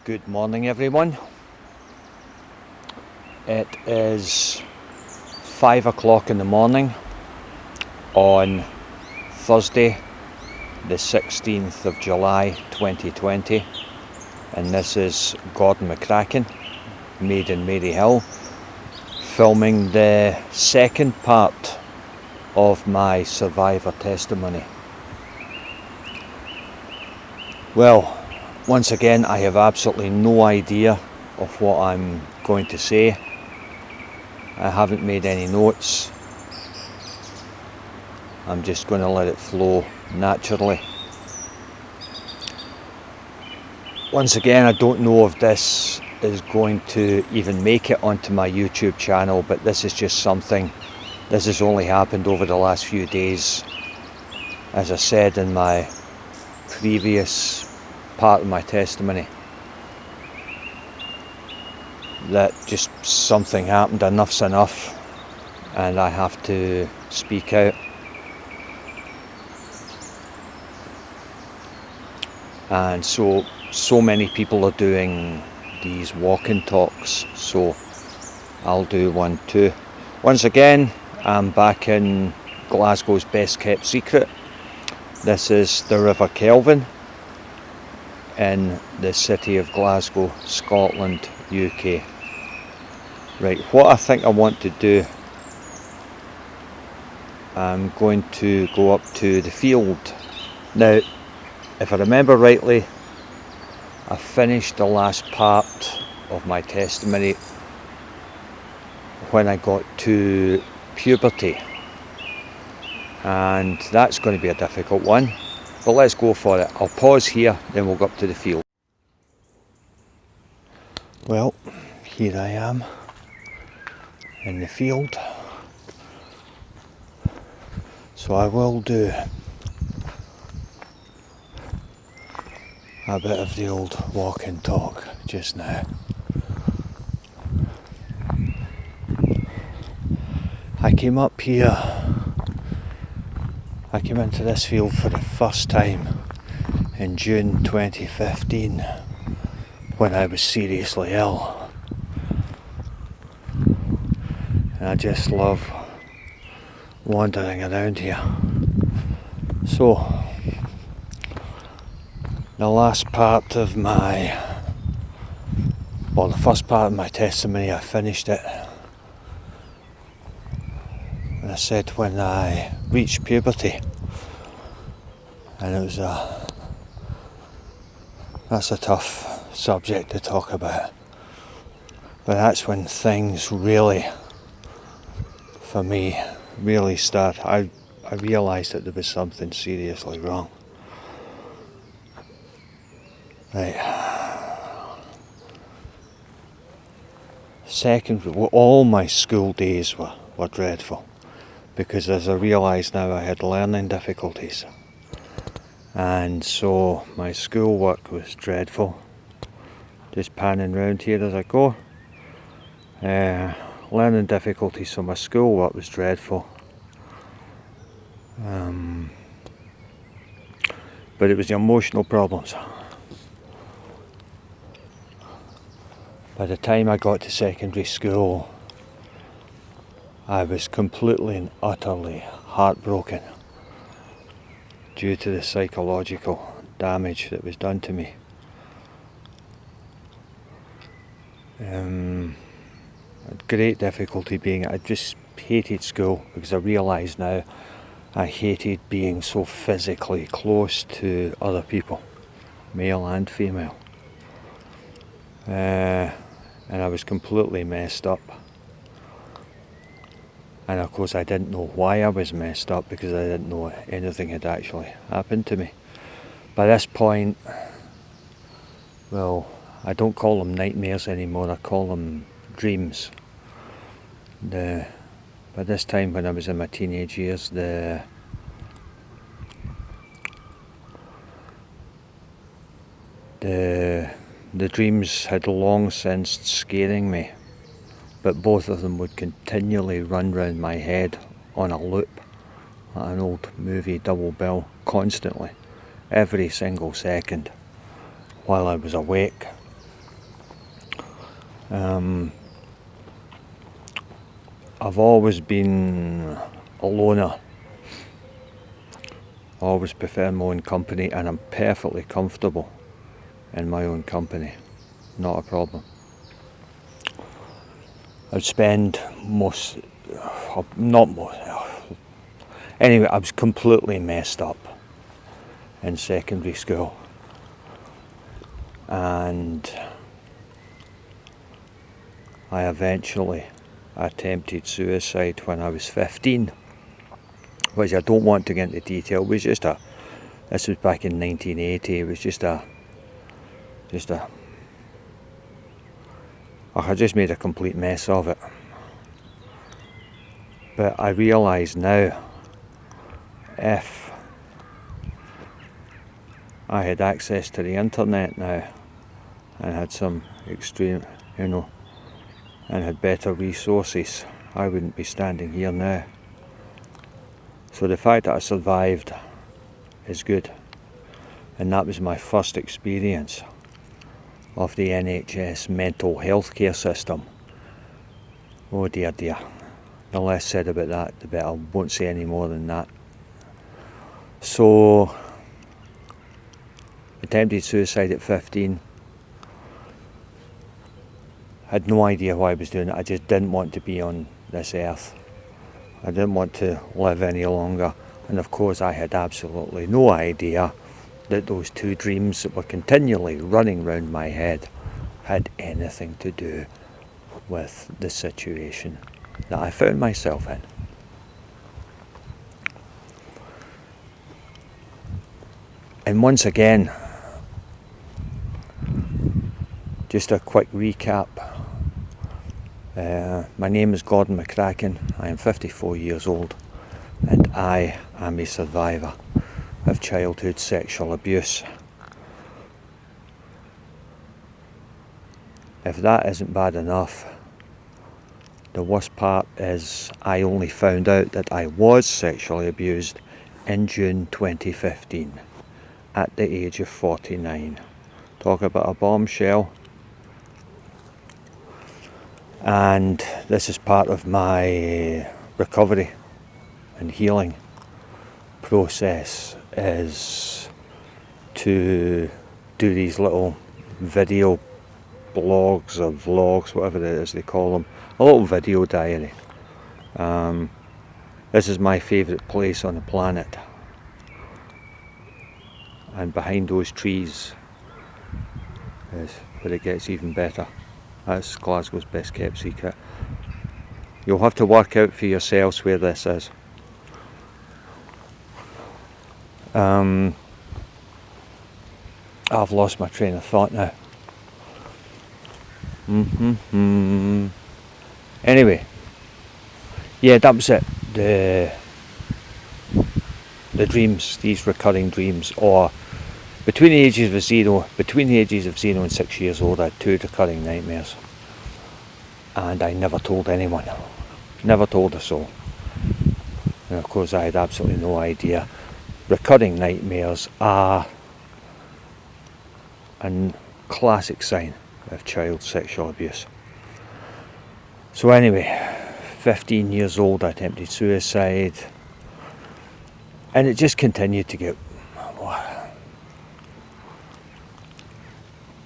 Good morning, everyone. It is 5 o'clock in the morning on Thursday, the 16th of July 2020, and this is Gordon McCracken, made in Maryhill, filming the second part of my survivor testimony. Well, once again, I have absolutely no idea of what I'm going to say. I haven't made any notes. I'm just going to let it flow naturally. Once again, I don't know if this is going to even make it onto my YouTube channel, but this is just something. This has only happened over the last few days. As I said in my previous part of my testimony, that just something happened, enough's enough, and I have to speak out. And so many people are doing these walk-in talks, so I'll do one too. Once again, I'm back in Glasgow's best kept secret. This is the River Kelvin in the city of Glasgow, Scotland, UK. Right, what I think I want to do, I'm going to go up to the field. Now, if I remember rightly, I finished the last part of my testimony when I got to puberty, and that's going to be a difficult one, but let's go for it. I'll pause here, then we'll go up to the field. Well, here I am in the field, so I will do a bit of the old walk and talk just now. I came up here, I came into this field for the first time in June 2015 when I was seriously ill. And I just love wandering around here. So, the last part of the first part of my testimony, I finished it. And I said when I reached puberty, and that's a tough subject to talk about. But that's when things really, for me, really start. I realised that there was something seriously wrong. Right. All my school days were dreadful, because as I realise now, I had learning difficulties, and so my schoolwork was dreadful. Just panning round here as I go. Learning difficulties, so my schoolwork was dreadful. But it was the emotional problems. By the time I got to secondary school, I was completely and utterly heartbroken due to the psychological damage that was done to me. I had great difficulty I just hated school, because I realise now I hated being so physically close to other people, male and female. And I was completely messed up. And of course I didn't know why I was messed up, because I didn't know anything had actually happened to me. By this point, well, I don't call them nightmares anymore, I call them dreams. By this time, when I was in my teenage years, the dreams had long since scaring me, but both of them would continually run round my head on a loop, like an old movie double bill, constantly, every single second, while I was awake. I've always been a loner. I always prefer my own company, and I'm perfectly comfortable in my own company. Not a problem. I'd spend anyway, I was completely messed up in secondary school, and I eventually attempted suicide when I was 15, which I don't want to get into detail. It was this was back in 1980. It was I just made a complete mess of it. But I realise now, if I had access to the internet now, and had some extreme, and had better resources, I wouldn't be standing here now. So the fact that I survived is good. And that was my first experience of the NHS mental health care system. Oh dear. The less said about that, the better. I won't say any more than that. So, attempted suicide at 15. Had no idea why I was doing it. I just didn't want to be on this earth. I didn't want to live any longer. And of course I had absolutely no idea that those two dreams that were continually running round my head had anything to do with the situation that I found myself in. And once again, just a quick recap. My name is Gordon McCracken. I am 54 years old, and I am a survivor of childhood sexual abuse. If that isn't bad enough, the worst part is I only found out that I was sexually abused in June 2015 at the age of 49. Talk about a bombshell. And this is part of my recovery and healing process, is to do these little video blogs or vlogs, whatever it is they call them, a little video diary. This is my favourite place on the planet, and behind those trees is where it gets even better. That's Glasgow's best kept secret. You'll have to work out for yourselves where this is. I've lost my train of thought now. Anyway, yeah, that was it. The dreams, these recurring dreams, or between the ages of 0 and 6 years old, I had 2 recurring nightmares, and I never told anyone, never told a soul. And of course I had absolutely no idea. Recurring nightmares are a classic sign of child sexual abuse. So anyway, 15 years old, I attempted suicide, and it just continued to get...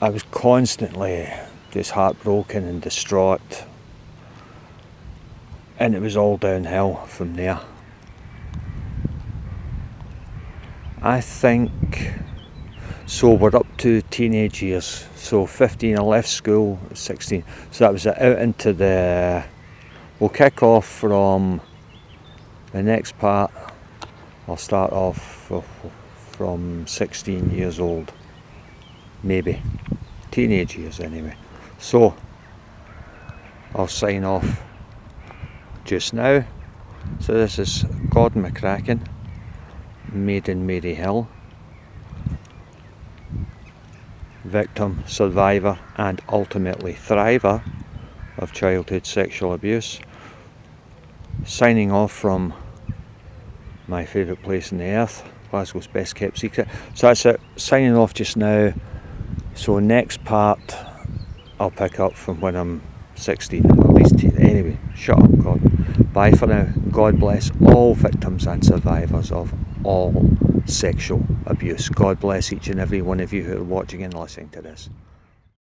I was constantly just heartbroken and distraught, and it was all downhill from there. I think, so we're up to teenage years. So 15, I left school at 16, so that was out into we'll kick off from the next part. I'll start off from 16 years old, maybe, teenage years anyway. So I'll sign off just now. So this is Gordon McCracken, made in Maryhill, victim, survivor, and ultimately thriver of childhood sexual abuse, signing off from my favourite place on the earth, Glasgow's best kept secret. So that's it, signing off just now. So next part, I'll pick up from when I'm 16, at least. Anyway, shut up, God. Bye for now. God bless all victims and survivors of all sexual abuse. God bless each and every one of you who are watching and listening to this.